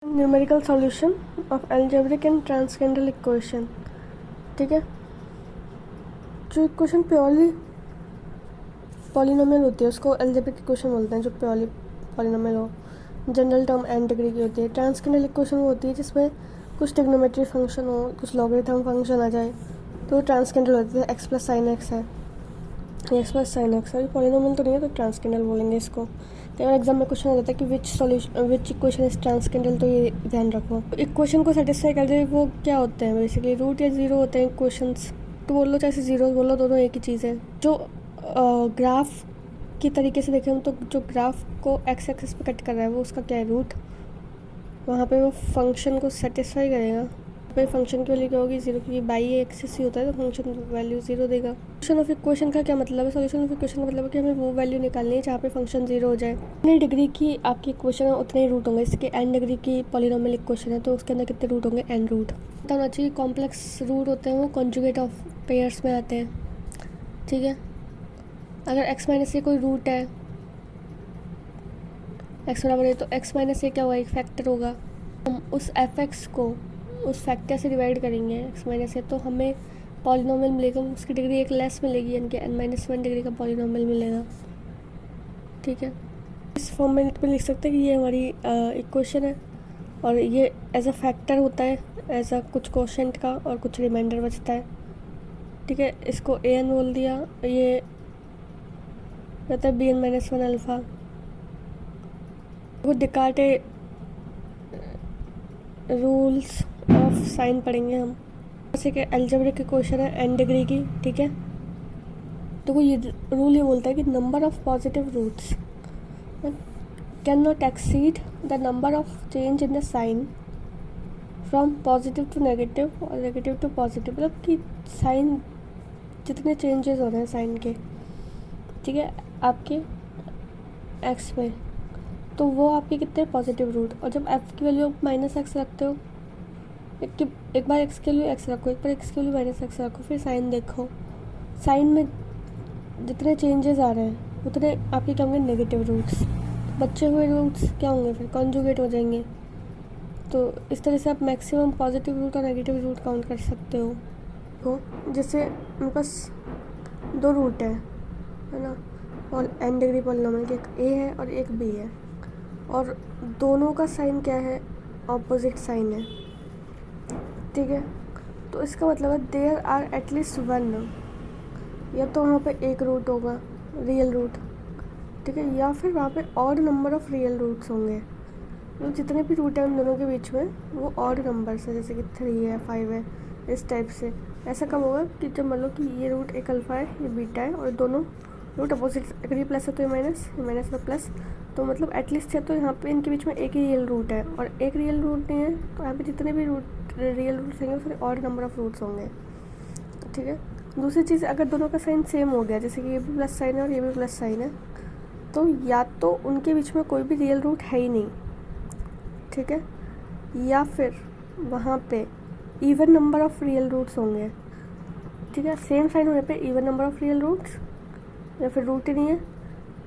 Numerical solution of algebraic and transcendental equation. ठीक है, जो इक्वेशन प्योरली पॉलिनोमियल होती है उसको एल्जेब्रिक इक्वेशन बोलते हैं, जो प्योरली पॉलिनोमियल हो। जनरल टर्म एन डिग्री की होती है। ट्रांसकेंडल इक्वेशन वो होती है जिसमें कुछ ट्रिग्नोमेट्री फंक्शन हो, कुछ लॉगरिथम फंक्शन आ जाए, तो ट्रांसकेंडल होती है। एक्स प्लस साइन एक्स है, एक्स प्लस साइन एक्स है, पॉलिनोमियल तो नहीं है तो ट्रांसकेंडल बोलेंगे इसको। तो अगर एग्जाम में क्वेश्चन आ जाता है कि विच इक्वेशन इज ट्रांसकेंडल, तो ये ध्यान रखो। इक्वेशन को सेटिस्फाई कर दे वो क्या होते हैं, बेसिकली रूट या जीरो होते हैं इक्वेशंस। तो बोल लो चाहे जीरो बोल लो, दोनों एक ही चीज़ है। जो ग्राफ की तरीके से देखें हम तो जो ग्राफ को एक्स एक्सिस पे कट कर रहा है वो उसका क्या है, रूट। वहाँ पे वो फंक्शन को सेटिस्फाई करेगा। पे फंक्शन की वैल्यू क्या होगी, जीरो, क्योंकि बाई एक्सिस ही होता है तो फंक्शन वैल्यू जीरो देगा। सोल्यूशन ऑफ इक्वेशन का क्या मतलब है? सोल्यूशन ऑफ इक्वेशन का मतलब है कि हमें वो वैल्यू निकालनी है जहाँ पे फंक्शन जीरो हो जाए। जितनी डिग्री की आपकी इक्वेशन है उतने ही रूट होंगे। इसके एन डिग्री की पॉलिनोमियल इक्वेशन है तो उसके अंदर कितने रूट होंगे, एन रूट। पता होना चाहिए कॉम्प्लेक्स रूट होते हैं वो कॉन्जुगेट ऑफ पेयर्स में आते हैं। ठीक है, अगर एक्स माइनस ए कोई रूट है, एक्स बराबर है, तो एक्स माइनस ए क्या होगा, एक फैक्टर होगा। हम उस एफ एक्स को उस फैक्टर से डिवाइड करेंगे एक्स माइनस ए, तो हमें पॉलिनोमियल मिलेगा, उसकी डिग्री एक लेस मिलेगी, यानी कि एन माइनस वन डिग्री का पॉलिनोमियल मिलेगा। ठीक है, इस फॉर्मेट में लिख सकते हैं कि ये हमारी इक्वेशन है और ये एज अ फैक्टर होता है, एज अ कुछ कोशेंट का और कुछ रिमाइंडर बचता है। ठीक है, इसको ए एन बोल दिया, ये रहता है B N minus one alpha. वो डिकार्टे रूल्स ऑफ साइन पढ़ेंगे हम। जैसे कि अलजेब्रिक इक्वेशन है एन डिग्री की। ठीक है, तो वो ये रूल ये बोलता है कि number of positive roots can not exceed the number of change in the sign from positive to negative और नेगेटिव टू पॉजिटिव। मतलब कि साइन जितने चेंजेस हो रहे हैं साइन के, ठीक है, आपके एक्स में, तो वो आपके कितने पॉजिटिव रूट। और जब एफ की वैल्यू माइनस एक्स रखते हो, एक बार एक्स के लिए एक्स रखो, एक बार एक्स के लिए माइनस एक्स रखो, फिर साइन देखो, साइन में जितने चेंजेस आ रहे हैं उतने आपके क्या होंगे, नेगेटिव रूट्स। बचे हुए रूट्स क्या होंगे, फिर कॉन्जुगेट हो जाएंगे। तो इस तरह से आप मैक्सिमम पॉजिटिव रूट और नेगेटिव रूट काउंट कर सकते हो। जैसे मेरे पास दो रूट है ना, और एन डिग्री पॉलिनोमियल के, एक ए है और एक बी है, और दोनों का साइन क्या है, ऑपोजिट साइन है। ठीक है, तो इसका मतलब है देयर आर एटलीस्ट वन, या तो वहाँ पे एक रूट होगा, रियल रूट, ठीक है, या फिर वहाँ पे odd number of real roots होंगे। तो जितने भी रूट हैं उन दोनों के बीच में वो ऑड नंबर्स है, जैसे कि 3 है, 5 है, इस टाइप से। ऐसा कब होगा कि जब मान लो कि ये रूट एक अल्फ़ा है, ये बीटा है, और दोनों रूट अपोजिट, अगर ये प्लस है तो ये माइनस में प्लस, तो मतलब एटलीस्ट है, तो यहाँ पे इनके बीच में एक ही रियल रूट है, और एक रियल रूट नहीं है तो यहाँ पे जितने भी रूट रियल रूट्स होंगे उसमें ऑड नंबर ऑफ रूट्स होंगे। ठीक है, दूसरी चीज़, अगर दोनों का साइन सेम हो गया, जैसे कि ये भी प्लस साइन है और ये भी प्लस साइन है, तो या तो उनके बीच में कोई भी रियल रूट है ही नहीं, ठीक है, या फिर वहाँ पे even number of real roots होंगे। ठीक है, सेम साइन होने पे even number of real roots, या फिर रूट ही नहीं है,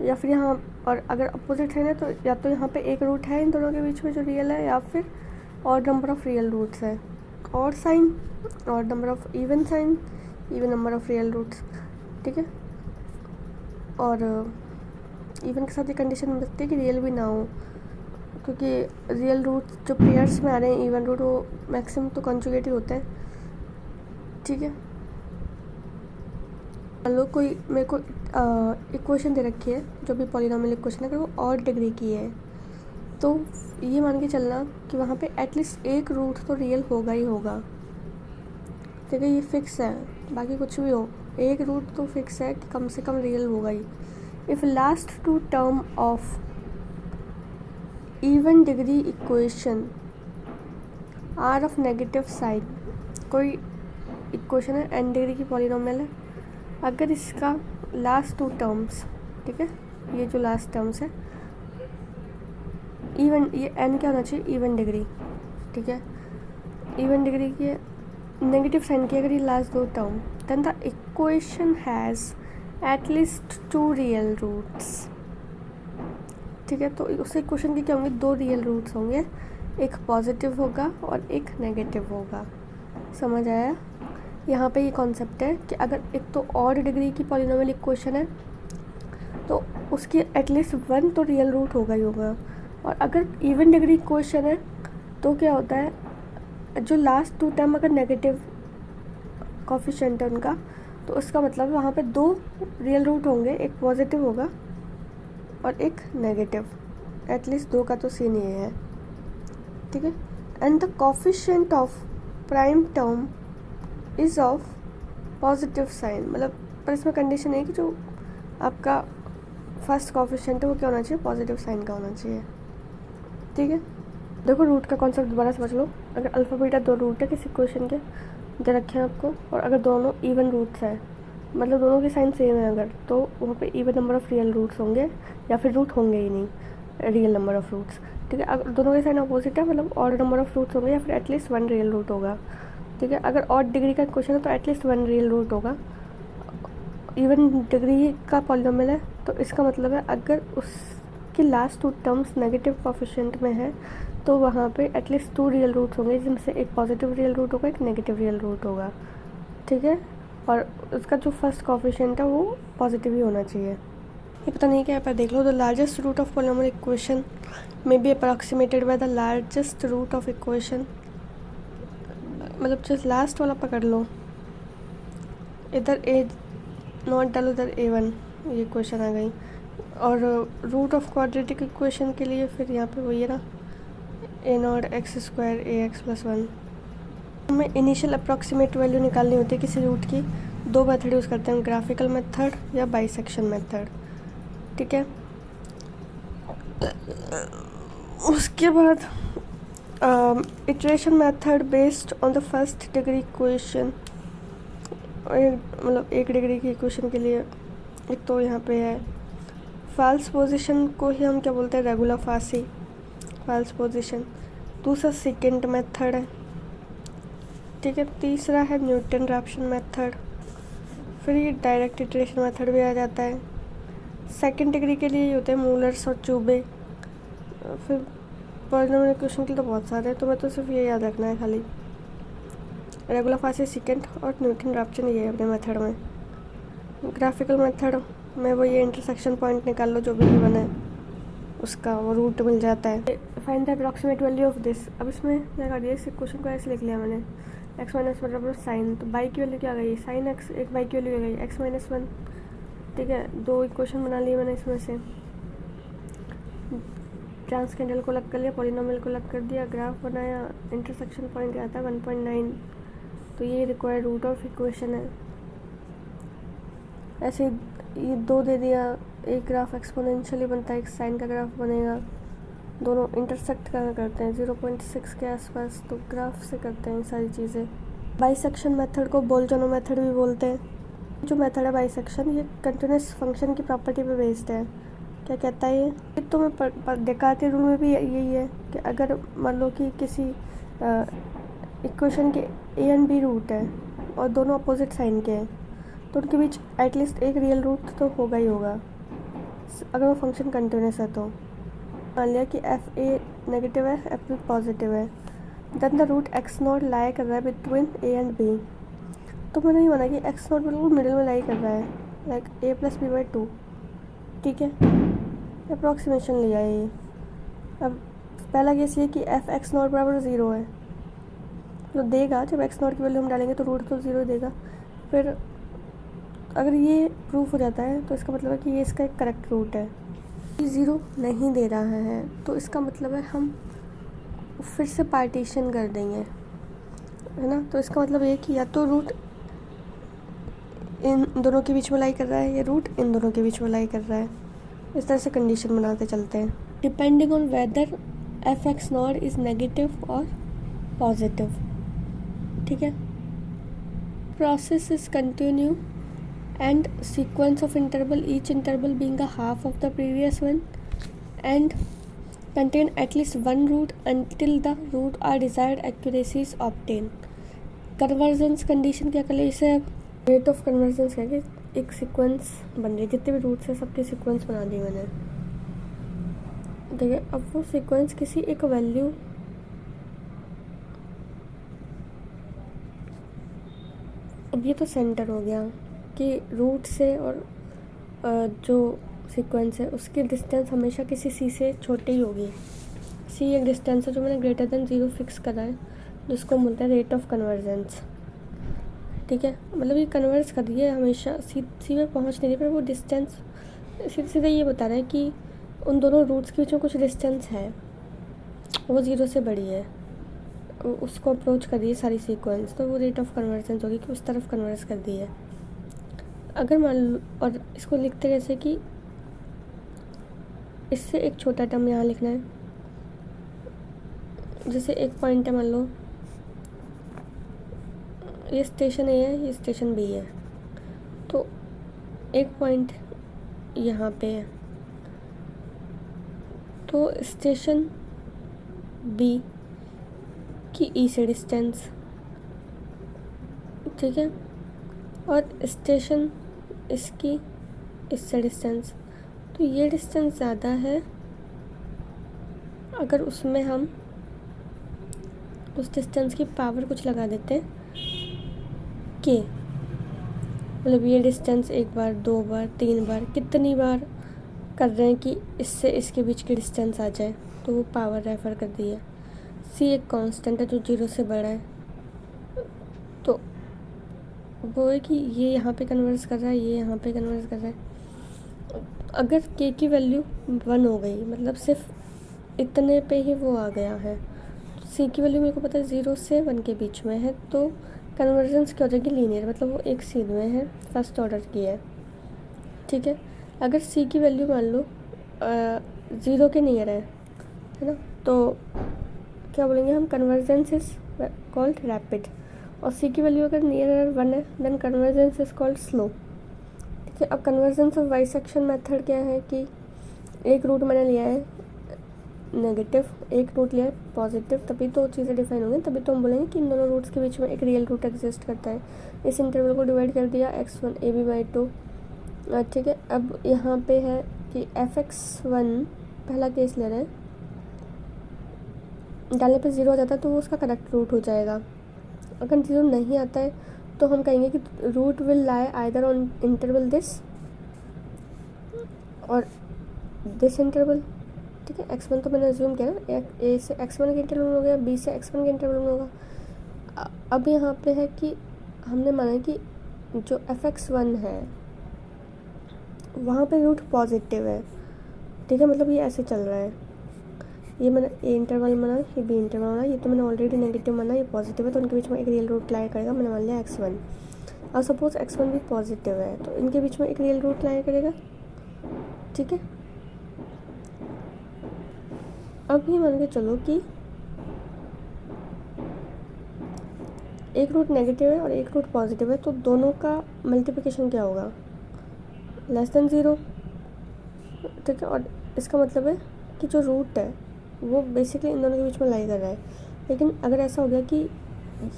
या फिर यहाँ, और अगर अपोजिट है ना तो या तो यहाँ पे एक रूट है इन दोनों के बीच में जो रियल है, या फिर odd number of real roots है। Odd sign, odd number of even sign, even number of real roots. ठीक है, और इवन के साथ ये कंडीशन बचती है कि रियल भी ना हो, क्योंकि रियल रूट जो पेयर्स में आ रहे हैं, इवन रूट, वो मैक्सिमम तो कॉन्जुगेट ही होते हैं। ठीक है, मान लो कोई मेरे को इक्वेशन दे रखी है, जो भी पॉलिनोमियल इक्वेशन है, अगर वो ऑड डिग्री की है, तो ये मान के चलना कि वहाँ पे एटलीस्ट एक रूट तो रियल होगा ही होगा। ठीक है, ये फिक्स है, बाकी कुछ भी हो, एक रूट तो फिक्स है कि कम से कम रियल होगा ही। If last two term of even degree equation are of negative sign, कोई इक्वेशन है एन डिग्री की पॉलिनोमियल है, अगर इसका लास्ट टू टर्म्स, ठीक है, ये जो लास्ट टर्म्स है इवन, ये एन क्या होना चाहिए, इवन डिग्री। ठीक है, इवन डिग्री की नेगेटिव साइन की अगर ये लास्ट दो term, then the equation has at least 2 real roots. ठीक है, तो उस इक्वेशन के क्या होंगे, 2 रियल रूट्स होंगे, एक पॉजिटिव होगा और एक नेगेटिव होगा। समझ आया? यहाँ पे ये कॉन्सेप्ट है कि अगर एक तो ऑड डिग्री की पॉलिनोमियल इक्वेशन है तो उसकी एटलीस्ट वन तो रियल रूट होगा ही होगा, और अगर इवन डिग्री इक्वेशन है तो क्या होता है, जो लास्ट टू टर्म अगर नेगेटिव कोफिशिएंट है उनका, तो उसका मतलब वहाँ पे दो रियल रूट होंगे, एक पॉजिटिव होगा और एक नेगेटिव। एटलीस्ट दो का तो सीन ये है, ठीक है। And the coefficient of prime term is of positive sign, मतलब पर इसमें कंडीशन है कि जो आपका फर्स्ट कोफिशिएंट है वो क्या होना चाहिए, पॉजिटिव साइन का होना चाहिए, ठीक है। देखो रूट का कॉन्सेप्ट दोबारा समझ लो। अगर अल्फ़ा बीटा दो रूट है किसी इक्वेशन के दे रखे हैं आपको, और अगर दोनों इवन रूट्स हैं, मतलब दोनों की साइन सेम है अगर, तो वहाँ पे even number of real roots होंगे, या फिर रूट होंगे ही नहीं, रियल नंबर ऑफ़ रूट्स, ठीक है। अगर दोनों के साइन अपोजिट है मतलब ऑड नंबर ऑफ़ रूट्स होंगे, या फिर एटलीस्ट वन रियल रूट होगा, ठीक है। अगर ऑड डिग्री का क्वेश्चन है तो एटलीस्ट वन रियल रूट होगा। इवन डिग्री का पॉलिनोमियल है तो इसका मतलब है अगर उसकी last two terms negative coefficient में है तो वहाँ पे एटलीस्ट टू रियल रूट्स होंगे, जिनसे एक पॉजिटिव रियल रूट होगा, एक नेगेटिव रियल रूट होगा, ठीक है। और उसका जो फर्स्ट कोफिशिएंट है वो पॉजिटिव ही होना चाहिए। ये पता नहीं क्या है, पर देख लो। The largest root of polynomial equation may be approximated by the largest root of equation, मतलब जस्ट लास्ट वाला पकड़ लो, इधर ए नॉट डालो, इधर A1, ये क्वेश्चन आ गई। और रूट ऑफ क्वाड्रेटिक इक्वेशन के लिए फिर यहाँ पे वही है ना, A0 x² ax+1। हमें इनिशियल अप्रॉक्सीमेट वैल्यू निकालनी होती है किसी रूट की, दो मेथड यूज़ करते हैं, ग्राफिकल मेथड या बाइसेक्शन मेथड, ठीक है। उसके बाद iteration method based on the first degree equation, मतलब एक डिग्री की इक्वेशन के लिए एक तो यहाँ पे है फॉल्स पोजीशन को ही हम क्या बोलते हैं, रेगुलर फासी, फॉल्स पोजीशन। दूसरा सेकेंड मेथड है, ठीक है। तीसरा है न्यूटन रैप्सन मेथड। फिर ये डायरेक्ट इटरेशन मेथड भी आ जाता है। सेकेंड डिग्री के लिए ये होते हैं मूलर्स और चूबे। फिर पॉलिनोमियल इक्वेशन के लिए तो बहुत सारे हैं, तो मैं तो सिर्फ ये याद रखना है खाली, रेगुलर फासी सेकेंड और न्यूटन रैप्सन, ये है अपने मेथड में। ग्राफिकल मेथड में वो ये इंटरसेक्शन पॉइंट निकाल लो जो भी गिवन है उसका, वो रूट मिल जाता है। Find the approximate value of this. अब इसमें क्या कर दिया, इस क्वेश्चन को ऐसे लिख लिया मैंने, x माइनस बराबर साइन, तो बाई की वैल्यू क्या गई, साइन x, एक बाई की वैल्यू क्या गई x-1, ठीक है। दो इक्वेशन बना लिए मैंने इसमें से, ट्रांसकेंडल को अलग कर लिया, पॉलिनोमियल को अलग कर दिया, ग्राफ बनाया, इंटरसेक्शन पॉइंट आता है 1.9, तो ये रिक्वायर्ड रूट ऑफ इक्वेशन है। ऐसे ये दो दे दिया, एक ग्राफ एक्सपोनेंशियली बनता है, एक साइन का ग्राफ बनेगा, दोनों इंटरसेक्ट करते हैं 0.6 के आसपास, तो ग्राफ से करते हैं सारी चीज़ें। बाइसेक्शन मेथड को बोल्जनो मेथड भी बोलते हैं। जो मेथड है बाइसेक्शन, ये कंटिन्यूस फंक्शन की प्रॉपर्टी पे बेस्ड है। क्या कहता है ये तो मैं डेकार्ट रूल में भी यही है कि अगर मान लो कि किसी इक्वेशन के A एंड B रूट है और दोनों अपोजिट साइन के हैं, तो उनके बीच एटलीस्ट एक रियल रूट तो होगा ही होगा, अगर वो फंक्शन कंटिन्यूस है तो। मान लिया कि FA नेगेटिव है, FB पॉजिटिव है, देन द रूट x0 लाई कर रहा है बिटवीन A एंड B, तो मैंने ये माना कि x0 बिल्कुल मिडिल में लाई कर रहा है, लाइक a+b/2, ठीक है। अप्रॉक्सीमेशन लिया है ये। अब पहला केस ये कि f(x0) बराबर 0 है, तो देगा जब x0 की वैल्यू हम डालेंगे तो रूट तो 0 देगा। फिर अगर ये प्रूफ हो जाता है तो इसका मतलब है कि ये इसका एक करेक्ट रूट है। ये 0 नहीं दे रहा है तो इसका मतलब है हम फिर से पार्टीशन कर देंगे, है ना। तो इसका मतलब ये कि या तो रूट इन दोनों के बीच में लाई कर रहा है या रूट इन दोनों के बीच में लाई कर रहा है। इस तरह से कंडीशन बनाते चलते हैं, depending on whether f(x0) is negative और पॉजिटिव, ठीक है। Process is continue and sequence of interval, each interval being a half of the previous one and contain at least one root until the root or desired accuracy is obtained. Convergence condition क्या कर ले, इसे rate of convergence है कि एक sequence बन रही, जितने भी रूट्स है सबके सीक्वेंस बना दिए मैंने, देखिए। अब वो सीक्वेंस किसी एक वैल्यू अब ये तो सेंटर हो गया कि रूट से और जो सीक्वेंस है उसकी डिस्टेंस हमेशा किसी सी से छोटी ही होगी। सी एक डिस्टेंस है जो मैंने ग्रेटर देन 0 फिक्स करा है, जिसको बोलते हैं रेट ऑफ कन्वर्जेंस। ठीक है, मतलब ये कन्वर्स कर रही है हमेशा, सी में पहुँच नहीं रही, पर वो डिस्टेंस सीधे सीधे ये बता रहा है कि उन दोनों रूट्स के बीच में कुछ डिस्टेंस है, वो 0 से बड़ी है, उसको अप्रोच कर रही है सारी सीक्वेंस, तो वो रेट ऑफ कन्वर्जेंस होगी कि उस तरफ कन्वर्स कर दी है। अगर मान लो, और इसको लिखते कैसे कि इससे एक छोटा टर्म यहाँ लिखना है, जैसे एक पॉइंट है, मान लो ये स्टेशन ए है, ये स्टेशन बी है, तो एक पॉइंट यहाँ पे है, तो स्टेशन बी की ई से डिस्टेंस, ठीक है, और स्टेशन इसकी इससे डिस्टेंस, तो ये डिस्टेंस ज़्यादा है अगर उसमें हम उस डिस्टेंस की पावर कुछ लगा देते हैं के, मतलब ये डिस्टेंस एक बार, 2 बार, 3 बार, कितनी बार कर रहे हैं कि इससे इसके बीच की डिस्टेंस आ जाए, तो वो पावर रेफर कर दी है। सी एक कांस्टेंट है जो 0 से बड़ा है, तो वो है कि ये यहाँ पे कन्वर्स कर रहा है, ये यहाँ पे कन्वर्स कर रहा है। अगर के की वैल्यू 1 हो गई, मतलब सिर्फ इतने पे ही वो आ गया है, तो सी की वैल्यू मेरे को पता है 0 से 1 के बीच में है, तो कन्वर्जेंस क्या हो जाएगी, लीनियर, मतलब वो एक सीध में है, फर्स्ट ऑर्डर की है। ठीक है, अगर सी की वैल्यू मान लो 0 के नियर है ना, तो क्या बोलेंगे हम, कन्वर्जेंस इज कॉल्ड रैपिड। और सी की वैल्यू अगर नियर 1 है, then convergence is called slow. ठीक है, अब कन्वर्जेंस ऑफ बाइसेक्शन मेथड क्या है कि एक रूट मैंने लिया है नेगेटिव, एक रूट लिया है पॉजिटिव, तभी तो चीज़ें डिफाइन होंगी, तभी तो हम बोलेंगे कि इन दोनों रूट्स के बीच में एक रियल रूट एग्जिस्ट करता है। इस इंटरवल को डिवाइड कर दिया x1 ab/2। ठीक है, अब यहाँ पे है कि fx1 पहला केस ले रहे हैं, डालने पे 0 आ जाता है तो वो उसका करेक्ट रूट हो जाएगा। अगर 0 नहीं आता है तो हम कहेंगे कि root will lie either on interval this और दिस इंटरवल। ठीक है, x1 तो मैंने अज्यूम किया ना, ए से x1 के इंटरवल में हो गया, बी से x1 के इंटरवल में होगा। अब यहाँ पे है कि हमने माना कि जो fx1 है वहाँ पे रूट पॉजिटिव है। ठीक है, मतलब ये ऐसे चल रहा है, ये मैंने ए इंटरवल माना, ये बी इंटरवल माना, ये तो मैंने ऑलरेडी नेगेटिव माना, ये पॉजिटिव है, तो उनके बीच में एक रियल रूट लाई करेगा, मैंने मान लिया x1। और सपोज x1 भी पॉजिटिव है तो इनके बीच में एक रियल रूट लाई करेगा। ठीक है, अब ये मान के चलो कि एक रूट नेगेटिव है और एक रूट पॉजिटिव है, तो दोनों का मल्टीप्लिकेशन क्या होगा, लेस देन 0। ठीक है, और इसका मतलब है कि जो रूट है वो बेसिकली इन दोनों के बीच में लाई कर रहा है। लेकिन अगर ऐसा हो गया कि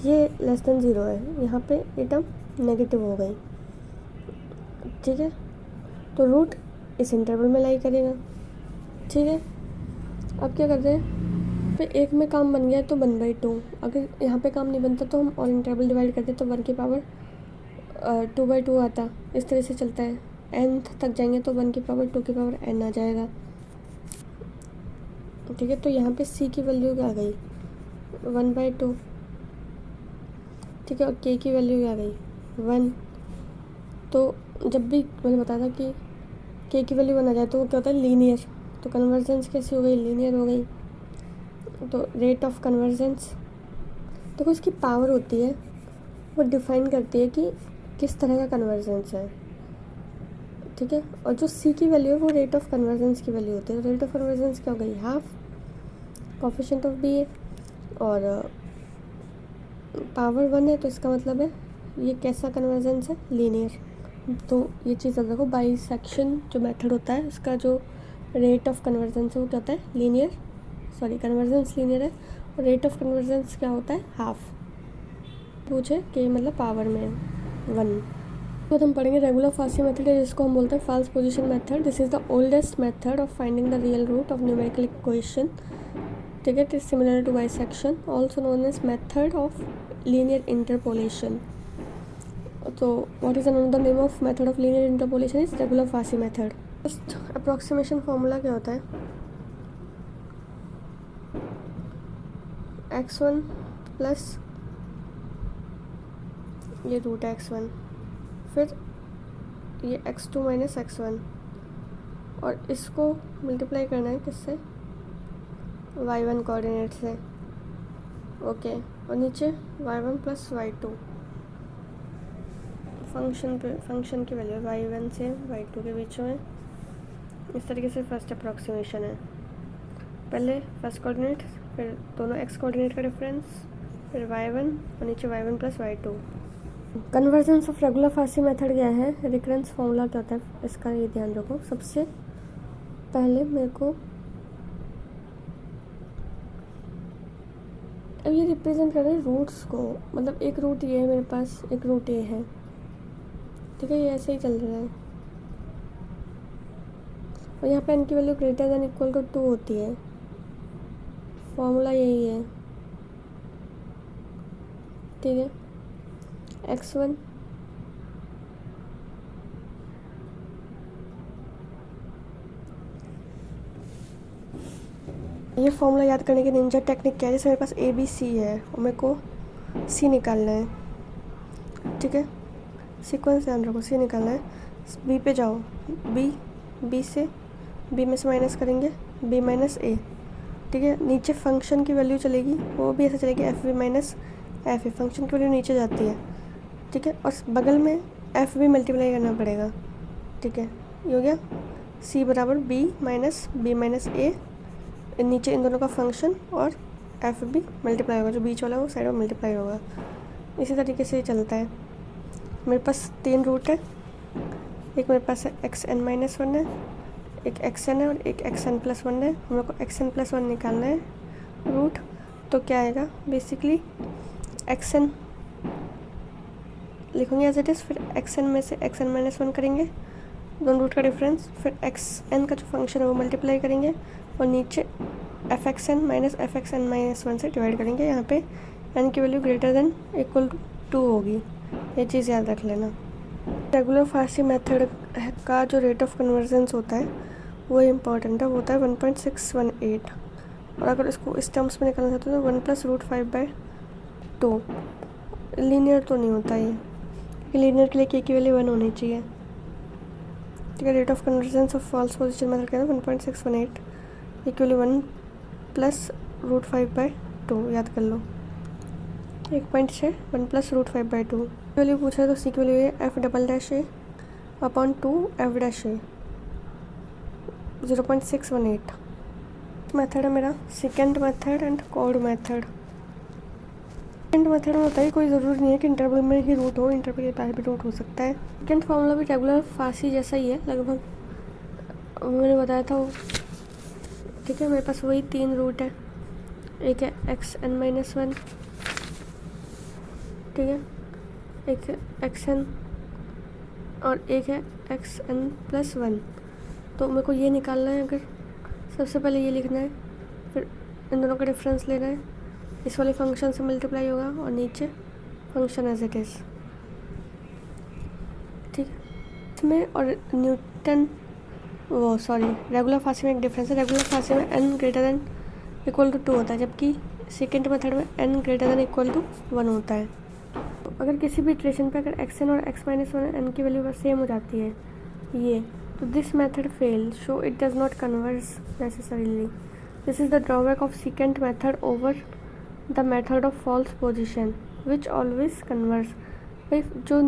ये लेस देन 0 है, यहाँ पे ये टर्म नेगेटिव हो गई, ठीक है, तो रूट इस इंटरवल में लाई करेगा। ठीक है, अब क्या कर रहे हैं, फिर एक में काम बन गया है तो 1/2, अगर यहाँ पे काम नहीं बनता तो हम और इंटरवल डिवाइड करते तो 1 की पावर 2/2 आता। इस तरह से चलता है, n तक जाएंगे तो 1 की पावर 2 की पावर n आ जाएगा। ठीक है, तो यहाँ पे c की वैल्यू क्या आ गई, 1/2। ठीक है, और k की वैल्यू क्या आ गई, 1। तो जब भी मैंने बताया था कि k की वैल्यू 1 आ जाए तो वो क्या होता है, लीनियर, तो कन्वर्जेंस कैसी हो गई, लीनियर हो गई। तो रेट ऑफ कन्वर्जेंस, देखो इसकी पावर होती है, वो डिफाइन करती है कि किस तरह का कन्वर्जेंस है। ठीक है, और जो सी की वैल्यू है वो रेट ऑफ कन्वर्जेंस की वैल्यू होती है। रेट ऑफ कन्वर्जेंस क्या हो गई, हाफ कोफिशिएंट ऑफ बी है, और पावर 1 है, तो इसका मतलब है ये कैसा कन्वर्जेंस है, लीनियर। तो ये चीज़ अब देखो, बाइसेक्शन जो मेथड होता है उसका जो रेट ऑफ कन्वर्जेंस है वो क्या होता है, लीनियर, सॉरी कन्वर्जेंस लीनियर है, और रेट ऑफ कन्वर्जेंस क्या होता है, हाफ। पूछे कि मतलब पावर में 1। तो हम पढ़ेंगे रेगुलर फास्टी मेथड है, जिसको हम बोलते हैं false position method. This is the oldest method of finding the real root of numerical equation. ठीक है, it is similar to bisection, also known as method of linear interpolation. तो what is another name of method of linear interpolation is regula falsi method. First approximation formula क्या होता है, x1 plus ये root है x1, फिर ये x2 minus x1, और इसको मल्टीप्लाई करना है किससे, y1 कोऑर्डिनेट से, ओके। और नीचे y1 प्लस y2 फंक्शन की वैल्यू y1 से y2 के बीच में। इस तरीके से फर्स्ट अप्रॉक्सीमेशन है, पहले फर्स्ट कोऑर्डिनेट, फिर दोनों x कोऑर्डिनेट का डिफरेंस, फिर y1 और नीचे y1 plus y2। Convergence of regular falsi method क्या है, रिकरेंस फॉर्मूला क्या होता है इसका, ये ध्यान रखो। सबसे पहले मेरे को अब ये रिप्रेजेंट कर रहे हैं रूट्स को, मतलब एक रूट ये है मेरे पास, एक रूट ये है, ठीक है, ये ऐसे ही चल रहा है। और यहाँ पे n की value greater than equal to 2 होती है, फॉर्मूला यही है, ठीक है। x1 ये फॉर्मूला याद करने की निंजा टेक्निक क्या है, जैसे मेरे पास ए बी सी है और मेरे को सी निकालना है, ठीक है, सीक्वेंस ध्यान रखो, सी निकालना है, बी पे जाओ, बी से बी में से माइनस करेंगे बी माइनस ए, ठीक है। नीचे फंक्शन की वैल्यू चलेगी, वो भी ऐसे चलेगी, F B minus F A, function की वैल्यू नीचे जाती है, ठीक है। और बगल में एफ बी मल्टीप्लाई करना पड़ेगा, ठीक है, ये हो गया सी बराबर बी माइनस ए, नीचे इन दोनों का फंक्शन और एफ बी मल्टीप्लाई होगा, जो बीच वाला है वो साइड में मल्टीप्लाई होगा। इसी तरीके से चलता है। मेरे पास 3 रूट है, एक मेरे पास है xn माइनस 1 है, एक xn है और एक xn प्लस 1 है। हम लोग को xn प्लस 1 निकालना है रूट, तो क्या आएगा बेसिकली xn लिखूँगी एज इट इज़, फिर xn में से xn माइनस 1 करेंगे, दोनों रूट का डिफरेंस, फिर xn का जो फंक्शन है वो मल्टीप्लाई करेंगे और नीचे fxn माइनस 1 से डिवाइड करेंगे। यहाँ पे n की value greater than equal to 2 होगी, ये चीज़ याद रख लेना। रेगुलर फासी मेथड का जो रेट ऑफ कन्वर्जेंस होता है वो इम्पॉर्टेंट है, वो होता है 1.618, और अगर इसको इस टर्म्स में निकालना चाहते हो तो 1 प्लस रूट 5/2। लीनियर तो नहीं होता ये, लीनियर के लिए k की वैल्यू 1 होनी चाहिए, ठीक है। Rate of convergence of false position method कहते हैं 1.618 इक्वल 1 प्लस रूट 5/2, याद कर लो। एक पॉइंट है 1 प्लस रूट 5/2 वैल्यू पूछा है, तो सी की वैल्यू है एफ डबल डैश ए अपॉन 2 एफ डैश ए 0.618। मेथड है मेरा second method and chord method. Second method में होता है कोई ज़रूरी नहीं है कि इंटरवल में ही रूट हो, इंटरवल के बाहर भी रूट हो सकता है। सेकेंड फॉर्मूला भी रेगुलर फासी जैसा ही है लगभग, मैंने बताया था वो, ठीक है। मेरे पास वही 3 रूट है, एक है xn माइनस 1, ठीक है, एक है xn और एक है xn प्लस 1। तो मेरे को ये निकालना है, अगर सबसे पहले ये लिखना है, फिर इन दोनों का डिफरेंस लेना है, इस वाले फंक्शन से मल्टीप्लाई होगा और नीचे फंक्शन एज इट इज़, ठीक है। इसमें और न्यूटन रेगुलर फासी में एक डिफरेंस है, रेगुलर फासी में n greater than equal to 2 होता है, जबकि सेकेंड मेथड में n greater than equal to 1 होता है। तो अगर किसी भी इटरेशन पे अगर xn और x माइनस 1 n की वैल्यू बस सेम हो जाती है ये, तो this method fail, so it does not converse necessarily. This is the drawback of second method over the method of false position which always converse. भाई जो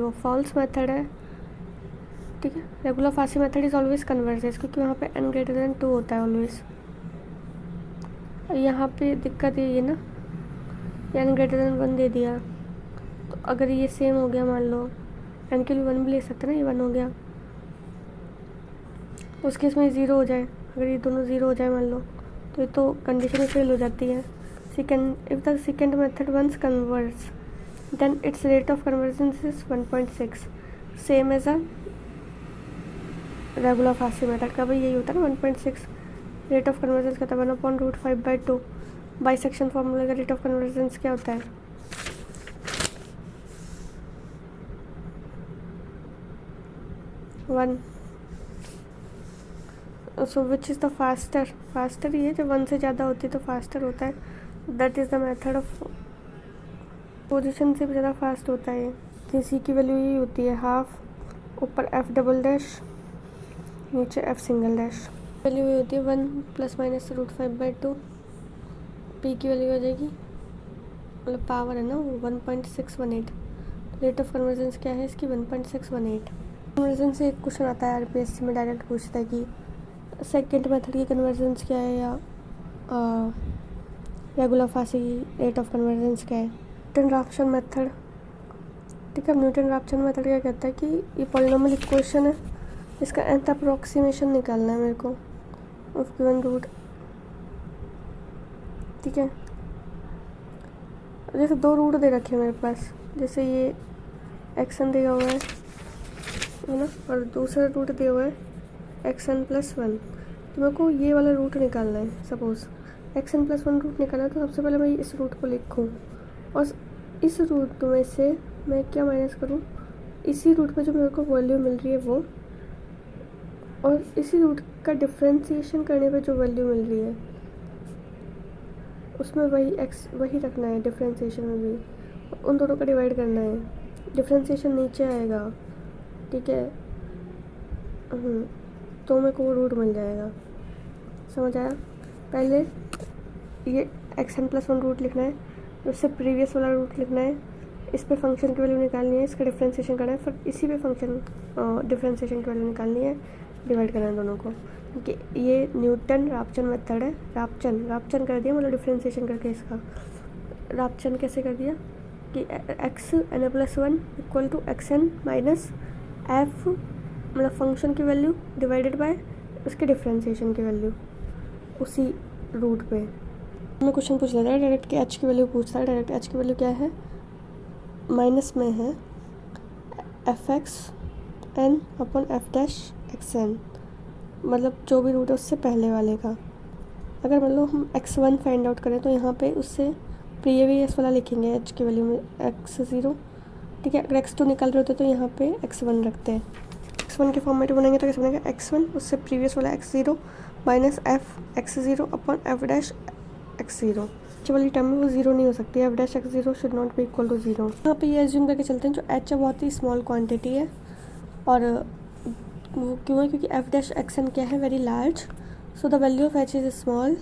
वो फॉल्स मेथड है, ठीक है, regular falsi method is always converges, क्योंकि वहाँ पे n greater then 2 होता है ऑलवेज। यहाँ पे दिक्कत ये है ना, n ग्रेटर देन 1 दे दिया, तो अगर ये सेम हो गया, मान लो n के लिए 1 भी ले सकते ना, ये 1 हो गया, उस केस में 0 हो जाए, अगर ये दोनों 0 हो जाए मान लो, तो ये तो कंडीशन फेल हो जाती है। If the second method once converse then it's rate of convergence is 1.6, same as a regular falsi method का भी यही होता है ना, 1.6 रेट ऑफ कन्वर्जेंस का था 1/√5/2। बाइसेक्शन फॉर्मूला का रेट ऑफ कन्वर्जेंस क्या होता है, 1. सो विच इज़ द फास्टर ये जब 1 से ज़्यादा होती है तो फास्टर होता है. That is the method of position से भी ज़्यादा फास्ट होता है. ये सी की वैल्यू यही होती है हाफ, ऊपर एफ डबल डैश, नीचे एफ सिंगल डैश. वैल्यू ये होती है 1 ± √5/2. पी की वैल्यू हो जाएगी, मतलब पावर है ना वो 1.618. रेट ऑफ कन्वर्जेंस क्या है इसकी 1.618. कन्वर्जेंस से एक क्वेश्चन आता है आरपीएससी में, डायरेक्ट पूछता है कि सेकेंड मेथड की कन्वर्जेंस क्या है या रेगुलर फासी की रेट ऑफ कन्वर्जेंस क्या है. Newton-Raphson method. ठीक है, न्यूटन-राफसन मेथड क्या कहता है कि ये पॉलिनोमियल इक्वेशन है, इसका nth अप्रोक्सीमेशन निकालना है मेरे को ऑफ गिवन रूट. ठीक है, जैसे 2 रूट दे रखे हैं मेरे पास, जैसे ये एक्सन दिया हुआ है ना, और दूसरा रूट दिया हुआ है एक्सन +1. तो मेरे को ये वाला रूट निकालना है. सपोज एक्सन +1 रूट निकालना है, तो सबसे पहले मैं इस रूट को लिखूँ और इस रूट में से मैं क्या माइनस करूँ, इसी रूट पे जो मेरे को वैल्यू मिल रही है वो, और इसी रूट का डिफ्रेंशिएशन करने पे जो वैल्यू मिल रही है उसमें वही रखना है. डिफ्रेंशिएशन में भी उन दोनों का डिवाइड करना है. डिफ्रेंशिएशन नीचे आएगा. ठीक है, तो मेरे को वो रूट मिल जाएगा. समझ आया. पहले ये एक्सन +1 रूट लिखना है, उससे प्रीवियस वाला रूट लिखना है, इस पे फंक्शन की वैल्यू निकालनी है, इसका डिफ्रेंशिएशन करना है, फिर इसी पे फंक्शन डिफ्रेंशिएशन की वैल्यू निकालनी है, डिवाइड करना है दोनों को. क्योंकि ये न्यूटन-राफसन मेथड है. राफसन कर दिया, मतलब डिफ्रेंशिएशन करके इसका राफसन कैसे कर दिया कि xn+1 = xn माइनस f, मतलब फंक्शन की वैल्यू डिवाइडेड बाय उसके डिफ्रेंशिएशन की वैल्यू उसी रूट पे. हमें क्वेश्चन पूछ लेता है डायरेक्ट कि h की वैल्यू पूछता है. डायरेक्ट h की वैल्यू क्या है, माइनस में है fxn/f'(xn), मतलब जो भी रूट है उससे पहले वाले का. अगर मतलब हम x1 फाइंड आउट करें तो यहाँ पे उससे प्रीवियस वाला लिखेंगे h की वैल्यू में x0. ठीक है, अगर x2 निकाल रहे होते तो यहाँ पे x1 रखते हैं. x1 के फॉर्मेट बनेंगे तो कैसे बनेगा, x1 उससे प्रीवियस वाला x0 माइनस f(x0)/f'(x0). जो वाली टर्म में वो 0 नहीं हो सकती. f'(x0) should not be equal to 0. यहाँ पे ये एज्यूम करके चलते हैं जो h है बहुत ही स्मॉल क्वांटिटी है, और वो क्यों है क्योंकि f'(xn) क्या है, very large. So the value of h is small.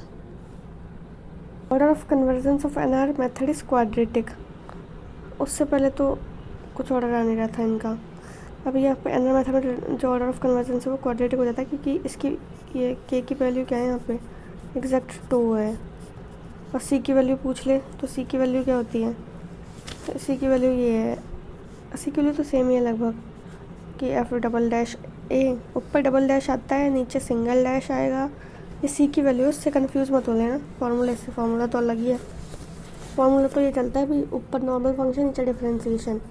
Order of convergence of NR method is quadratic. उससे पहले तो कुछ ऑर्डर आ नहीं रहा था इनका. अभी यहाँ पे NR मेथड में जो ऑर्डर ऑफ कन्वर्जेंस है वो क्वाड्रेटिक हो जाता है, क्योंकि इसकी ये k की वैल्यू क्या है यहाँ पे एग्जैक्ट 2 है, और c की वैल्यू पूछ ले तो c की वैल्यू क्या होती है, c की वैल्यू ये है. c की वैल्यू तो सेम ही है लगभग कि f'(a), ऊपर डबल डैश आता है, नीचे सिंगल डैश आएगा. ये c की वैल्यू है, उससे कंफ्यूज मत हो लेना. फार्मूला से फार्मूला तो अलग ही है. फार्मूला तो ये चलता है भी ऊपर नॉर्मल फंक्शन, नीचे डिफ्रेंशिएशन.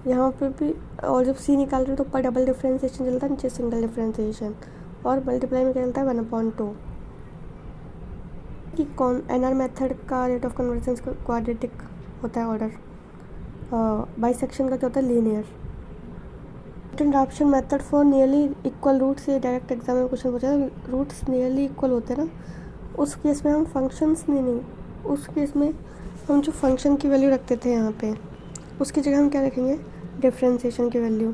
यहाँ पे भी, और जब c निकाल रहे हो तो ऊपर डबल डिफ्रेंशिएशन चलता है, नीचे सिंगल डिफ्रेंशिएशन, और मल्टीप्लाई में क्या चलता है 1/2. कि कौन NR मेथड का रेट ऑफ कन्वर्जेंस क्वाड्रेटिक होता है ऑर्डर. बाइसेक्शन का क्या होता है, linear. Newton Raphson method for nearly equal roots. ये डायरेक्ट एग्जाम में क्वेश्चन पूछा है. रूट्स नियरली इक्वल होते हैं ना, उस केस में हम फंक्शंस नहीं, उस केस में हम जो फंक्शन की वैल्यू रखते थे यहाँ पे, उसकी जगह हम क्या रखेंगे, डिफ्रेंशिएशन की वैल्यू,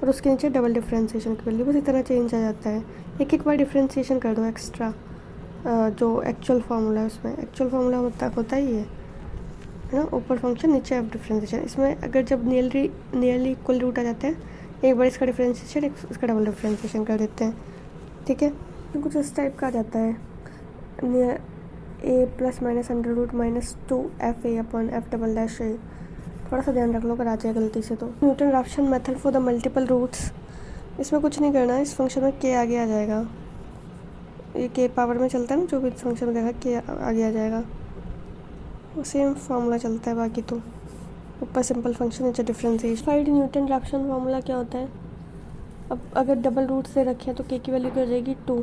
और उसके नीचे डबल डिफ्रेंशिएशन की वैल्यू. बस इतना चेंज आ जाता है. एक बार डिफ्रेंशिएशन कर दो एक्स्ट्रा. जो एक्चुअल फार्मूला है उसमें एक्चुअल फार्मूला होता ही है ना, ऊपर फंक्शन नीचे एफ डिफ्रेंशिएशन. इसमें अगर जब नियरली इक्वल रूट आ जाते हैं, एक बार इसका डिफ्रेंशिएशन इसका डबल डिफ्रेंशिएशन कर देते हैं. ठीक है, तो कुछ इस टाइप का आ जाता है, a ± (-2fa/f''a). थोड़ा सा ध्यान रख लो अगर आ जाए गलती से तो. Newton Raphson method for the multiple roots. इसमें कुछ नहीं करना, इस फंक्शन में k आगे आ जाएगा. ये k पावर में चलता है ना, जो भी फंक्शन में देखा k आगे आ जाएगा. वो सेम फार्मूला चलता है बाकी तो. ऊपर सिंपल फंक्शन, नीचे डिफ्रेंशिएशन. फाइंड न्यूटन-राफसन फार्मूला क्या होता है. अब अगर डबल रूट से रखें तो k की वैल्यू क्या हो जाएगी 2.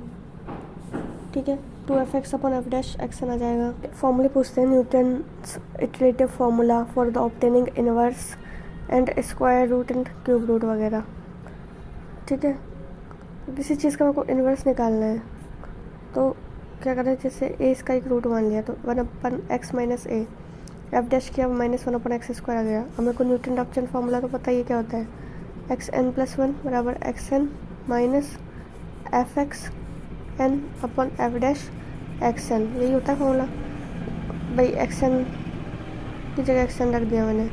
ठीक है, 2f(x/f'(xn) आ जाएगा. फॉर्मूले पूछते हैं Newton's iterative formula for the obtaining inverse and square root and cube root वगैरह. ठीक है, किसी चीज़ का मेरे को इन्वर्स निकालना है तो क्या करें, जैसे ए इसका एक रूट मान लिया तो 1/x माइनस ए, एफ डैश किया -1/x² आ गया। अब मेरे को न्यूटन रैप्सन फार्मूला तो पता ही क्या होता है, xn+1 बराबर xn minus F X N upon F dash xn, यही होता है फार्मूला भाई। xn की जगह xn रख दिया मैंने,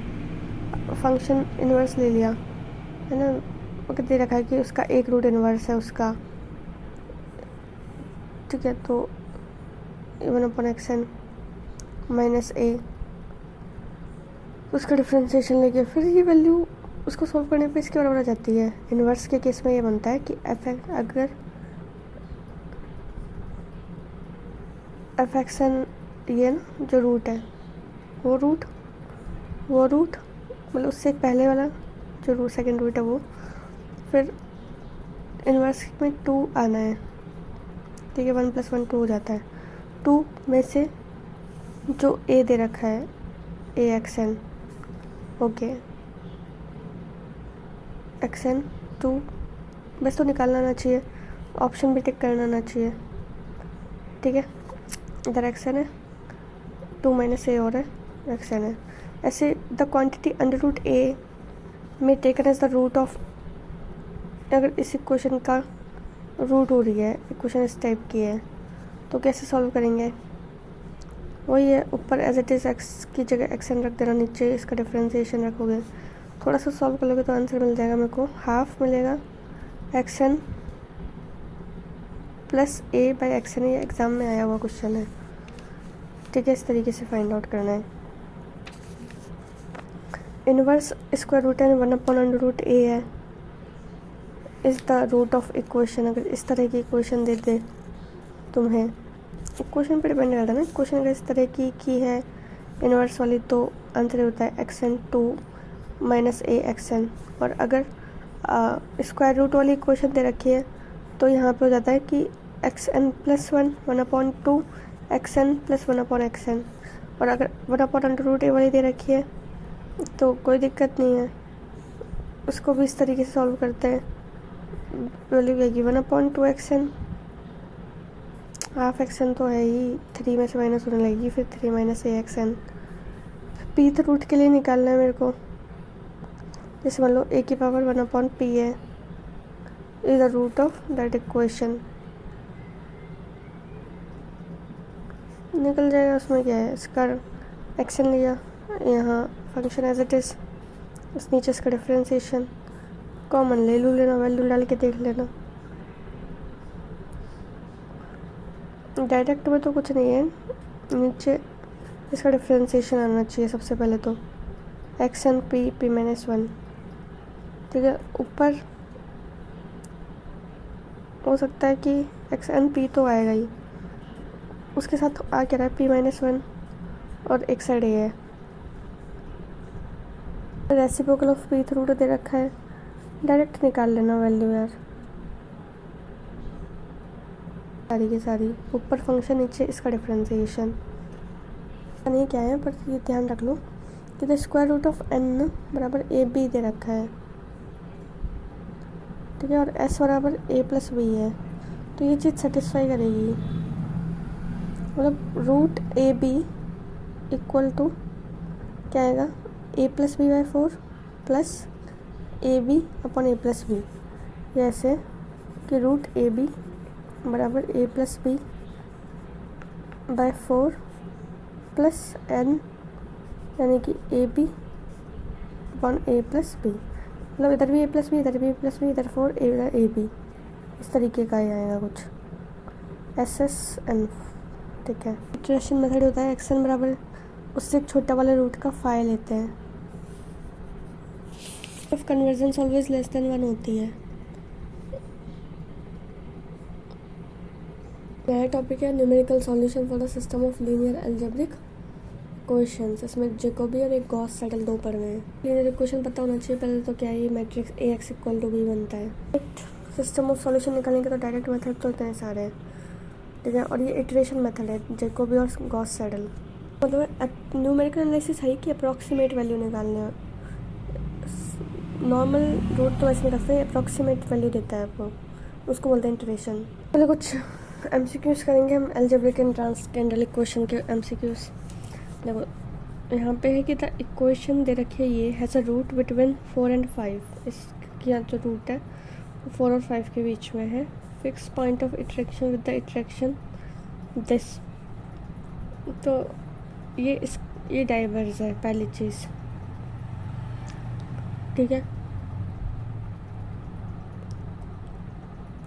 फंक्शन इन्वर्स ले लिया है ना, वो दे रखा है कि उसका एक रूट इन्वर्स है उसका, ठीक है। तो 1/xn माइनस ए, उसका डिफ्रेंशिएशन लेके फिर ये वैल्यू उसको सॉल्व करने पे इसके बराबर आ जाती है। इन्वर्स के केस में ये बनता है कि अगर एफ एक्सन ये ना जो रूट है वो रूट मतलब उससे एक पहले वाला जो रूट सेकेंड रूट है वो, फिर इन्वर्स में 2 आना है, ठीक है। 1 + 1 2 हो जाता है। 2 में से जो ए दे रखा है ए एक्सन, ओके, एक्सन 2 बस तो निकालना आना चाहिए, ऑप्शन भी टिक करना आना चाहिए, ठीक है। इधर एक्सन है, 2 माइनस ए और है एक्सन है। ऐसे द क्वांटिटी √a में taken as the root of, अगर इस इक्वेशन का रूट हो रही है, इक्वेशन इस टाइप की है तो कैसे सॉल्व करेंगे, वही है, ऊपर एज इट इज़ एक्स की जगह एक्सन रख देना, नीचे इसका डिफ्रेंशिएशन रखोगे, थोड़ा सा सॉल्व कर लोगे तो आंसर मिल जाएगा। मेरे को हाफ मिलेगा action plus A by action, ये एग्ज़ाम में आया हुआ क्वेश्चन है, ठीक है। इस तरीके से फाइंड आउट करना है। इनवर्स स्क्वायर रूट है 1/√a है, is the root of equation. अगर इस तरह की इक्वेशन दे दे तुम्हें, इक्वेशन पर डिपेंड करता है ना, इक्वेशन अगर इस तरह की है इनवर्स वाली तो आंसर होता है xn 2 माइनस ए एक्सन। और अगर स्क्वायर रूट वाली इक्वेशन दे रखी है तो यहाँ पे हो जाता है कि xn+1 1/2 xn + 1/xn। और अगर 1/√a वाली दे रखी है तो कोई दिक्कत नहीं है, उसको भी इस तरीके से सॉल्व करते हैं। वैल्यू आएगी 1/2 xn, हाफ एक्सन तो है ही, 3 में से माइनस होने लगेगी, फिर 3 माइनस ए एक्सन। पीथ रूट के लिए निकालना है मेरे को, जैसे मान लो a की पावर 1/p है, is the root of that equation, निकल जाएगा। उसमें क्या है, इसका एक्शन लिया, यहाँ फंक्शन एज इट इज़, उस नीचे इसका डिफ्रेंशिएशन कॉमन ले लेना, वैल्यू डाल के देख लेना। डायरेक्ट में तो कुछ नहीं है, नीचे इसका डिफ्रेंशिएशन आना चाहिए सबसे पहले तो, एक्सन p p-1, ठीक है। ऊपर हो सकता है कि एक्सन p तो आएगा ही, उसके साथ आ क्या रहा है p-1 और एक साइड ए है, रेसिप्रोकल ऑफ पीथ रूट दे रखा है, डायरेक्ट निकाल लेना वैल्यू यार, सारी की सारी। ऊपर फंक्शन, नीचे इसका डिफ्रेंशिएशन नहीं क्या है, पर ये ध्यान रख लो कि the square root of n बराबर ए बी दे रखा है, ठीक है। और s बराबर a+b है, तो ये चीज़ सेटिस्फाई करेगी, मतलब root A B equal to क्या आएगा, a+b/4 प्लस ab/a+b, जैसे कि रूट ए बी बराबर a+b/4 प्लस n, यानी कि ab/a+b, मतलब इधर भी a+b, इधर भी a+b, इधर 4 a/b, इस तरीके का ही आएगा कुछ, SSN, ठीक है। इटरेशन मेथड होता है एक्सन बराबर उससे एक छोटा वाले रूट का फाई लेते हैं, of convergence always less than 1 होती है। नया टॉपिक है numerical solution for the system of linear algebraic equations. इसमें जैकोबी और एक गॉस सेडल 2 पढ़ रहे हैं। लीनियर इक्वेशन पता होना चाहिए पहले तो, क्या ये मैट्रिक्स AX = B बनता है। सिस्टम ऑफ सॉल्यूशन निकालने के तो डायरेक्ट मेथड तो इतने सारे हैं, ठीक है। और ये इटरेशन मेथड है, जैकोबी और गॉस सेडल, मतलब न्यूमेरिकल एनालिसिस है कि अप्रॉक्सीमेट वैल्यू निकालने, नॉर्मल रूट तो ऐसे निकलते हैं, अप्रॉक्सीमेट वैल्यू देता है आपको, उसको बोलते हैं इटरेशन। पहले कुछ MCQs करेंगे हम अलजेब्रिक एंड ट्रांसकेंडल इक्वेशन के MCQs। देखो यहाँ पे है कि द इक्वेशन दे रखी है, ये has a root between 4 and 5। इसकी जो रूट है वो 4 और 5 के बीच में है। Fix point of iteration with the iteration this. तो ये डाइवर्स है पहली चीज़, ठीक है।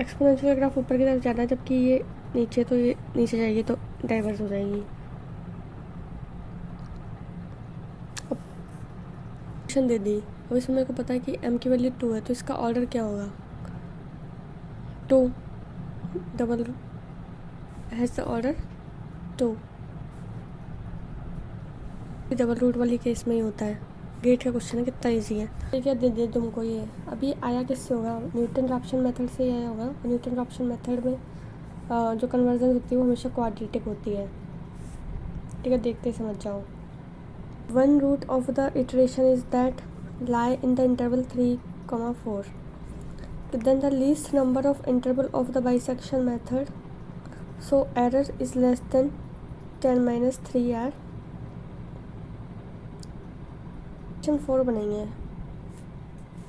एक्सपोनेंशियल ग्राफ ऊपर की तरफ जाना है, जबकि ये नीचे, तो ये नीचे जाएगी तो डाइवर्स हो जाएगी। ऑप्शन दे दी। अब इसमें मेरे को पता है कि m की वैल्यू 2 है, तो इसका ऑर्डर क्या होगा? 2 double has the order 2। Double root वाली केस में ही होता है। गेट का क्वेश्चन है, कितना इजी है। ठीक है, दे तुमको ये। अभी आया किससे होगा? न्यूटन रैप्सन मेथड से आया होगा। न्यूटन रैप्सन मेथड में जो कन्वर्जन होती है वो हमेशा क्वाड्रेटिक होती है, ठीक है। देखते समझ जाओ। 1 root of the iteration is that lie in the interval 3, 4। Then the least number of interval of the bisection method, so error is less than 10 - 3 are. 4 बनेंगे।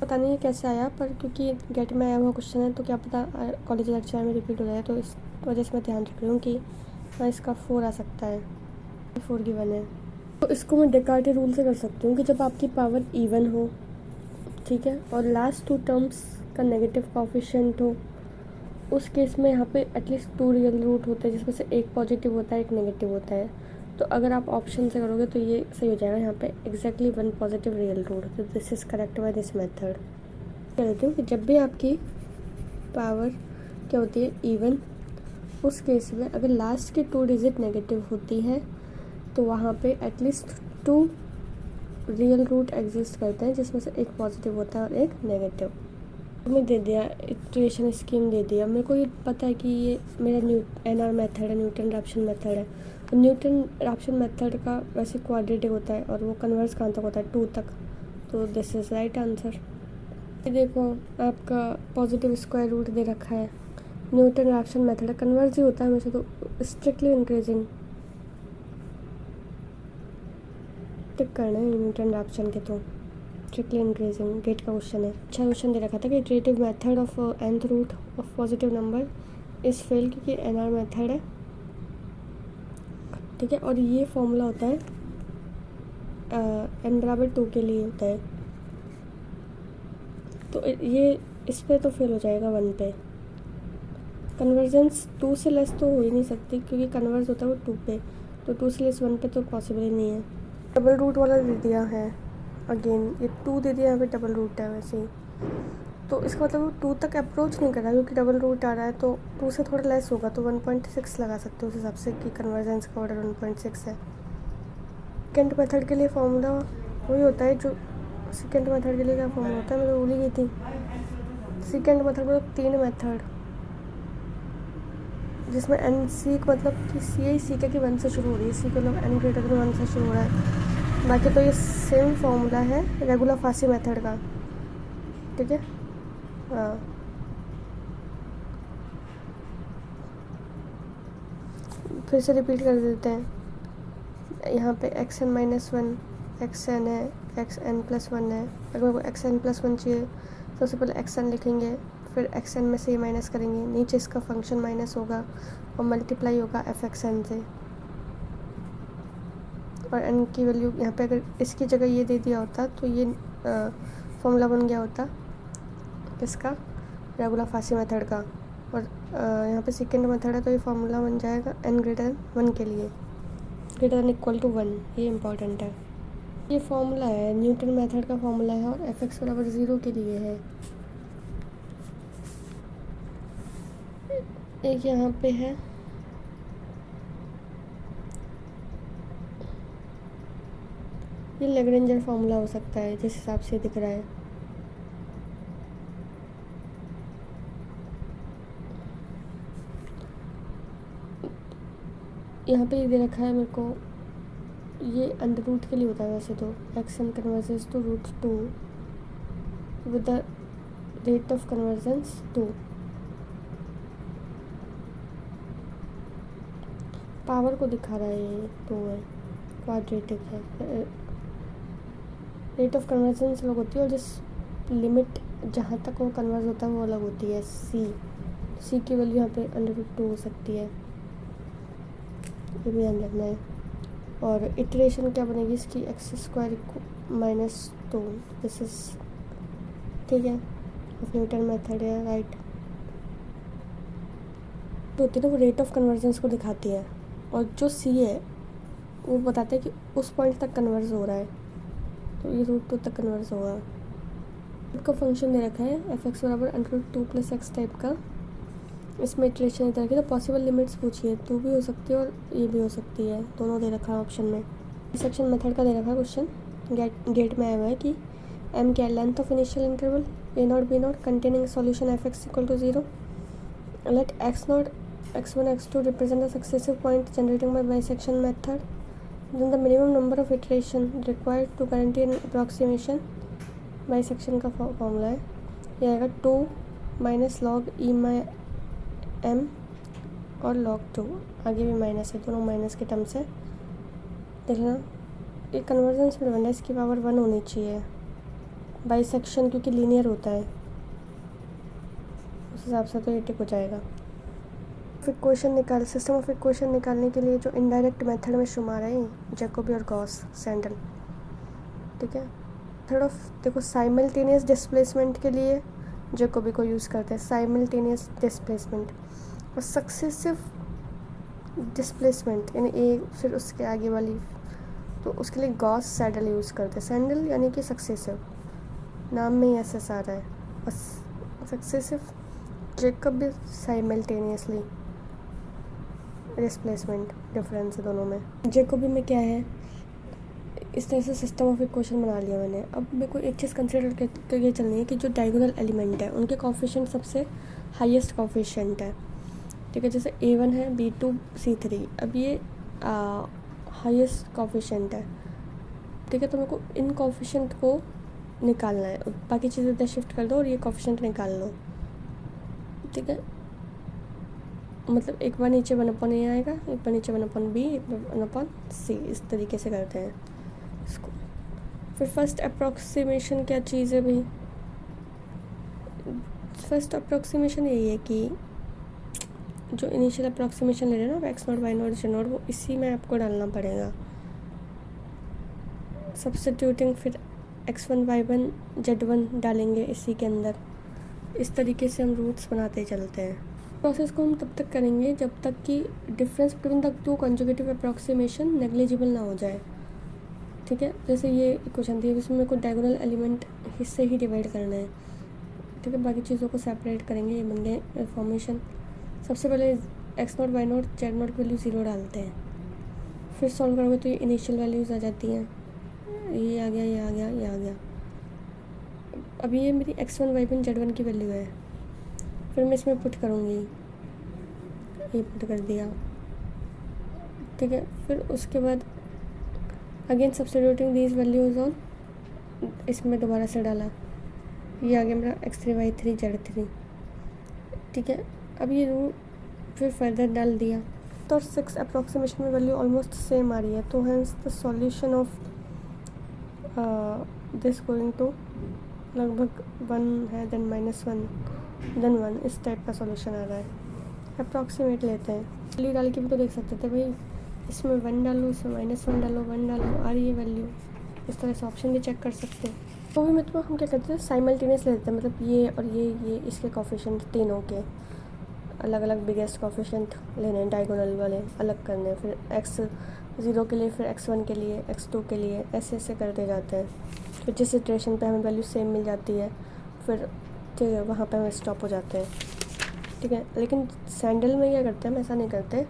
पता नहीं है कैसे आया, पर क्योंकि गेट में आया हुआ क्वेश्चन है तो क्या पता कॉलेज लेक्चर में रिपीट हो जाए, तो इस वजह से मैं ध्यान रख रही हूँ कि हाँ इसका 4 आ सकता है। 4 गिवन है, तो इसको मैं डेकार्टे रूल से कर सकती हूँ कि जब आपकी पावर इवन हो, ठीक है, और लास्ट 2 टर्म्स का नेगेटिव कोएफिशिएंट हो, उस केस में यहाँ पे एटलीस्ट 2 रियल रूट होते हैं, जिसमें से एक पॉजिटिव होता है, एक नेगेटिव होता है। तो अगर आप ऑप्शन से करोगे तो ये सही हो जाएगा। यहाँ पे एग्जैक्टली 1 पॉजिटिव रियल रूट, तो this is correct by this method. कह देती हूँ कि जब भी आपकी पावर क्या होती है, इवन, उस केस में अगर लास्ट की 2 डिजिट नेगेटिव होती है तो वहाँ पे एटलीस्ट 2 रियल रूट एग्जिस्ट करते हैं, जिसमें से एक पॉजिटिव होता है और एक नेगेटिव। मैं दे दिया इटरेशन स्कीम, दे दिया। मेरे को ये पता है कि ये मेरा NR मेथड है, न्यूटन रैप्सन मेथड है। तो न्यूटन रैप्सन मेथड का वैसे क्वाड्रेटिक होता है और वो कन्वर्स कहाँ तक होता है? 2 तक। तो दिस इज़ राइट आंसर। ये देखो आपका पॉजिटिव स्क्वायर रूट दे रखा है। न्यूटन रैप्सन मेथड है, कन्वर्स ही होता है हमेशा, तो स्ट्रिक्टली इंक्रीजिंग टिक करना है न्यूटन रैप्सन के, तो स्ट्रिक्टली इंक्रीजिंग गेट का क्वेश्चन है। अच्छा क्वेश्चन दे रखा था कि iterative method of nth root of positive number is fail, क्योंकि NR मेथड है, ठीक है। और ये फॉर्मूला होता है n बराबर 2 के लिए होता है, तो ये इस पे तो फेल हो जाएगा 1 पे। कन्वर्जेंस 2 से लेस तो हो ही नहीं सकती, क्योंकि कन्वर्स होता है वो 2 पे, तो 2 से लेस 1 पे तो पॉसिबल ही नहीं है। डबल रूट वाला दे दिया है, अगेन ये 2 दे दिया, यहाँ पे डबल रूट है वैसे ही, तो इसका मतलब वो 2 तक अप्रोच नहीं कर रहा, क्योंकि डबल रूट आ रहा है, तो 2 से थोड़ा लेस होगा, तो 1.6 लगा सकते हो उस हिसाब से कि कन्वर्जेंस का ऑर्डर 1.6 है। सेकेंड मेथड के लिए फॉर्मूला वही होता है जो सेकेंड मेथड के लिए क्या फॉर्मूला होता है, मैं तो भूल ही गई थी। सेकेंड मेथड मतलब 3 मेथड, जिसमें NC का मतलब कि सी का कि 1 से शुरू हो रही है, सी का मतलब n ग्रेटर देन 1 से शुरू हो रहा है। बाकी तो ये सेम फॉर्मूला है रेगुलर फासी मेथड का, ठीक है। हाँ, फिर से रिपीट कर देते हैं। यहाँ पे xn - 1 xn है, xn+1 है। अगर मेरे को xn+1 चाहिए, सबसे पहले xn लिखेंगे, फिर xn में से ये माइनस करेंगे, नीचे इसका फंक्शन माइनस होगा और मल्टीप्लाई होगा fxn से, और n की वैल्यू यहाँ पे अगर इसकी जगह ये दे दिया होता तो ये फॉर्मूला बन गया होता किसका? रेगुलर फासी मेथड का। और यहाँ पे सेकेंड मेथड है, तो ये फार्मूला बन जाएगा n ग्रेटर 1 के लिए, ग्रेटर देन इक्वल टू 1, ये इम्पॉर्टेंट है। ये फॉर्मूला है, न्यूटन मेथड का फॉर्मूला है, और fx बराबर 0 के लिए है। एक यहाँ पे है, ये लैग्रेंजर फार्मूला हो सकता है जिस हिसाब से दिख रहा है। यहाँ पे ये दे रखा है मेरे को, ये अंडर रूट के लिए होता है वैसे तो, xn convergence to √2 with the rate of convergence 2, power को दिखा रहा है, ये 2 है, क्वाड्रेटिक है। रेट ऑफ कन्वर्जेंस अलग होती है और जिस लिमिट जहाँ तक वो कन्वर्ज होता है वो अलग होती है। सी की वैल्यू यहाँ पे √2 हो सकती है, ये भी ध्यान रखना है। और इटरेशन क्या बनेगी इसकी, x² -2, दिस इज ठीक है, न्यूटन मेथड है, राइट। होती है ना वो रेट ऑफ कन्वर्जेंस को दिखाती है, और जो सी है वो बताता है कि उस पॉइंट तक कन्वर्ज हो रहा है, तो ये √2 तक कन्वर्ज होगा। का फंक्शन दे रखा है f(x) बराबर √2 + x टाइप का। इसमें इटरेशन इधर की, तो पॉसिबल लिमिट्स पूछिए, 2 भी हो सकती है और ये भी हो सकती है, दोनों दे रखा है ऑप्शन में। सेक्शन मेथड का दे रखा है क्वेश्चन, गेट में आया हुआ है कि m क्या, length of initial interval a0 b0 containing solution f(x) = 0, let x0 x1 x2 represent a successive point generating by bisection method, then the minimum number of iteration required to guarantee an approximation। Bisection का formula है, ये आएगा 2 - log e m और log 2, आगे भी minus है, दोनों minus के टर्म्स है। देखना ये कन्वर्जेंस में बनना है, इसकी पावर 1 होनी चाहिए, बाइसेक्शन क्योंकि लीनियर होता है उस हिसाब से, तो ये टिक हो जाएगा। सिस्टम ऑफ इक्वेशन निकालने के लिए जो इनडायरेक्ट मेथड में शुमार है जैकोबी और गॉस सैंडल, ठीक है। थर्ड ऑफ देखो साइमल्टेनियस डिस्प्लेसमेंट के लिए जैकोबी को यूज़ करते हैं, साइमल्टेनियस डिस्प्लेसमेंट, और सक्सेसिव डिस्प्लेसमेंट यानी एक फिर उसके आगे वाली, तो उसके लिए गॉस सैडल यूज़ करते हैं। सैंडल यानी कि सक्सेसिव, नाम में ही ऐसे आ रहा है, और successive Jacobi simultaneously displacement difference है दोनों में। जैकोबी में क्या है, इस तरह से सिस्टम ऑफ इक्वेशन बना लिया मैंने। अब मेरे को एक चीज़ कंसिडर करके चलनी है कि जो डायगोनल एलिमेंट है उनके कोफिशिएंट सबसे हाईएस्ट कोफिशिएंट है, ठीक है। जैसे A1 है, B2 C3, अब ये हाईएस्ट कोफिशिएंट है, ठीक है। तो मेरे को इन कोफिशिएंट को निकालना है, बाकी चीज़ें इधर शिफ्ट कर दो और ये कोफिशिएंट निकाल लो, ठीक है। मतलब एक बार नीचे 1/a आएगा, एक बार नीचे 1/b, एक बार 1/c, इस तरीके से करते हैं इसको। फिर फर्स्ट अप्रॉक्सीमेशन क्या चीज़ है भाई, फर्स्ट अप्रॉक्सीमेशन यही है कि जो इनिशियल अप्रॉक्सीमेशन ले रहे हैं ना x0 y0 z0, वो इसी में आपको डालना पड़ेगा सब्स्टिट्यूटिंग, फिर x1 y1 z1 डालेंगे इसी के अंदर। इस तरीके से हम रूट्स बनाते चलते हैं। प्रोसेस को हम तब तक करेंगे जब तक कि difference between the two conjugative approximation negligible ना हो जाए, ठीक है। जैसे ये इक्वेशन दी है, इसमें मेरे को डायगोनल एलिमेंट हिस्से ही डिवाइड करना है, ठीक है। बाकी चीज़ों को सेपरेट करेंगे, ये बन गए फॉर्मेशन। सबसे पहले x0 y0 z0 की वैल्यू 0 डालते हैं, फिर सॉल्व करोगे तो ये इनिशियल वैल्यूज़ आ जाती हैं, ये आ गया, ये आ गया, ये आ गया। अब ये मेरी x1 y1 z1 की वैल्यू है, फिर मैं इसमें पुट करूँगी, ये पुट कर दिया, ठीक है। फिर उसके बाद again substituting these values on, इसमें दोबारा से डाला, ये आ गया मेरा x3 y3 z3, ठीक है। अब ये रूट फिर फर्दर डाल दिया, तो 6 अप्रॉक्सीमेशन में वैल्यू ऑलमोस्ट सेम आ रही है, तो hence the solution of this going to लगभग 1 है, देन -1 देन 1, इस टाइप का सॉल्यूशन आ रहा है। अप्रॉक्सीमेट लेते हैं, वैल्यू डाल के भी तो देख सकते थे भाई, इसमें 1 डालो, इसमें -1 डालो, 1 डालो, आ रही है वैल्यू, इस तरह से ऑप्शन भी चेक कर सकते हैं। तो भी मतलब हम क्या करते हैं, साइमल्टेनियस लेते हैं, मतलब ये और ये इसके कोफिशिएंट तीनों के अलग अलग बिगेस्ट कोफिशिएंट लेने हैं, डायगोनल वाले अलग करने हैं, फिर x0 के लिए, फिर x1 के लिए, x2 के लिए, ऐसे ऐसे करते जाते हैं। फिर जिस सिचुएशन पे हमें वैल्यू सेम मिल जाती है, फिर ठीक है वहाँ पे हम स्टॉप हो जाते हैं, ठीक है। लेकिन सैंडल में क्या करते हैं, हम ऐसा नहीं करते।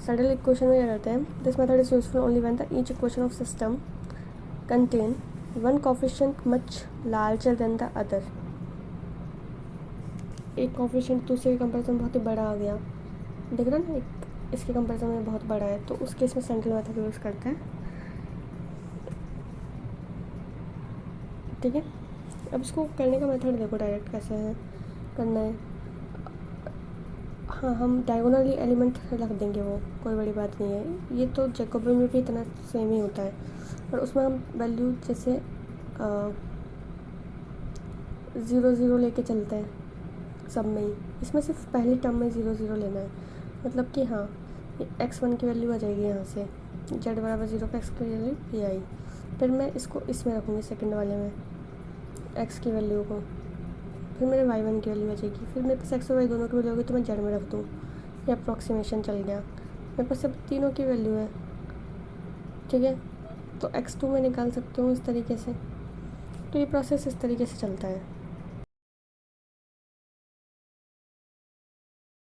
सैंडल इक्वेशन में क्या करते हैं, this method is useful only when the each equation of system contain one coefficient much larger than the other. एक कोफिशिएंट दूसरे के कंपेरिजन बहुत ही बड़ा आ गया, देख रहे हो ना, एक इसके कंपेरिजन में बहुत बड़ा है, तो उस केस में सैंडल मेथड यूज़ करते हैं, ठीक है। अब इसको करने का मेथड देखो डायरेक्ट कैसे है करना है। हाँ, हम डायगोनली एलिमेंट रख देंगे, वो कोई बड़ी बात नहीं है। ये तो जैकोबियन में भी इतना सेम ही होता है, और उसमें हम वैल्यू जैसे 0 0 लेके चलते हैं सब में ही। इसमें सिर्फ पहली टर्म में 0 0 लेना है, मतलब कि हाँ, ये x1 की वैल्यू आ जाएगी यहाँ से, z बराबर 0 पर x की वैल्यू ये आई। फिर मैं इसको इसमें रखूँगी सेकंड वाले में x की वैल्यू को, फिर मेरे y1 की वैल्यू आ जाएगी। फिर मेरे पास x और y दोनों की वैल्यू होगी तो मैं z में रख दूँ, ये अप्रॉक्सीमेशन चल गया। मेरे पास सब तीनों की वैल्यू है, ठीक है, तो x2 में निकाल सकती हूँ इस तरीके से। तो ये प्रोसेस इस तरीके से चलता है।